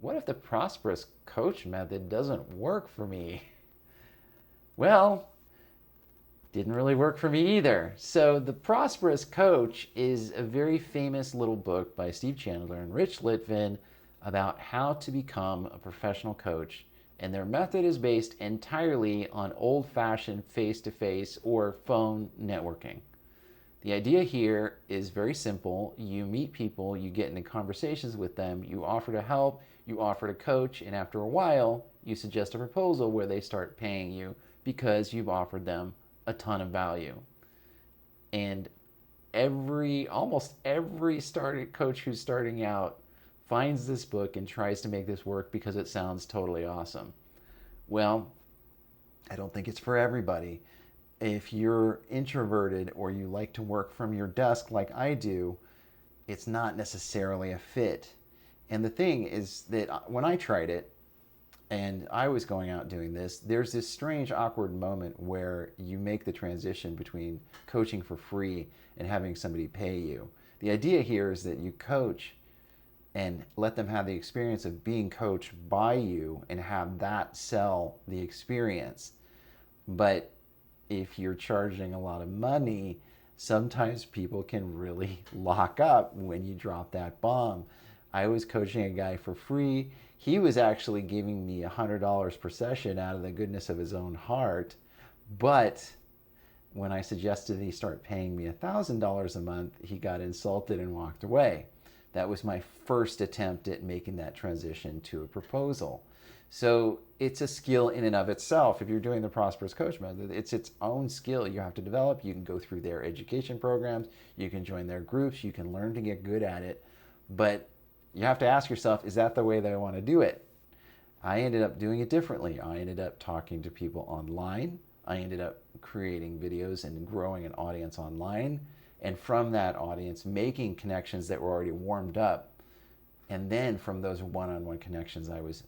what if the Prosperous Coach method doesn't work for me? Well, didn't really work for me either. So, The Prosperous Coach is a very famous little book by Steve Chandler and Rich Litvin about how to become a professional coach. And their method is based entirely on old fashioned face to face or phone networking. The idea here is very simple. You meet people, you get into conversations with them, you offer to help, you offer to coach, and after a while, you suggest a proposal where they start paying you because you've offered them a ton of value. And almost every started coach who's starting out finds this book and tries to make this work because it sounds totally awesome. Well, I don't think it's for everybody. If you're introverted or you like to work from your desk like I do, it's not necessarily a fit. And the thing is that when I tried it and I was going out doing this, there's this strange, awkward moment where you make the transition between coaching for free and having somebody pay you. The idea here is that you coach and let them have the experience of being coached by you and have that sell the experience. But if you're charging a lot of money, sometimes people can really lock up when you drop that bomb. I was coaching a guy for free. He was actually giving me $100 per session out of the goodness of his own heart. But when I suggested he start paying me $1,000 a month, he got insulted and walked away. That was my first attempt at making that transition to a proposal. So it's a skill in and of itself. If you're doing the Prosperous Coach method, it's its own skill you have to develop. You can go through their education programs, you can join their groups, you can learn to get good at it. But you have to ask yourself, is that the way that I want to do it? I ended up doing it differently. I ended up talking to people online. I ended up creating videos and growing an audience online. And from that audience, making connections that were already warmed up. And then from those one-on-one connections, I was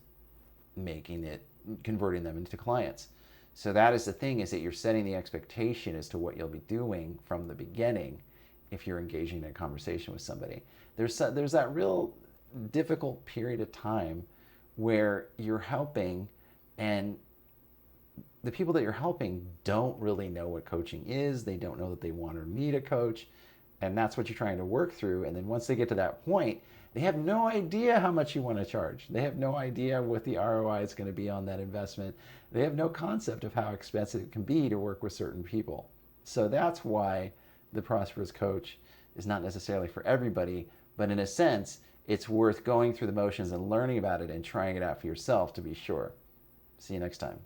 converting them into clients. So that is the thing, is that you're setting the expectation as to what you'll be doing from the beginning if you're engaging in a conversation with somebody. There's that real difficult period of time where you're helping and the people that you're helping don't really know what coaching is. They don't know that they want or need a coach. And that's what you're trying to work through. And then once they get to that point, they have no idea how much you want to charge. They have no idea what the ROI is going to be on that investment. They have no concept of how expensive it can be to work with certain people. So that's why the Prosperous Coach is not necessarily for everybody, but in a sense, it's worth going through the motions and learning about it and trying it out for yourself to be sure. See you next time.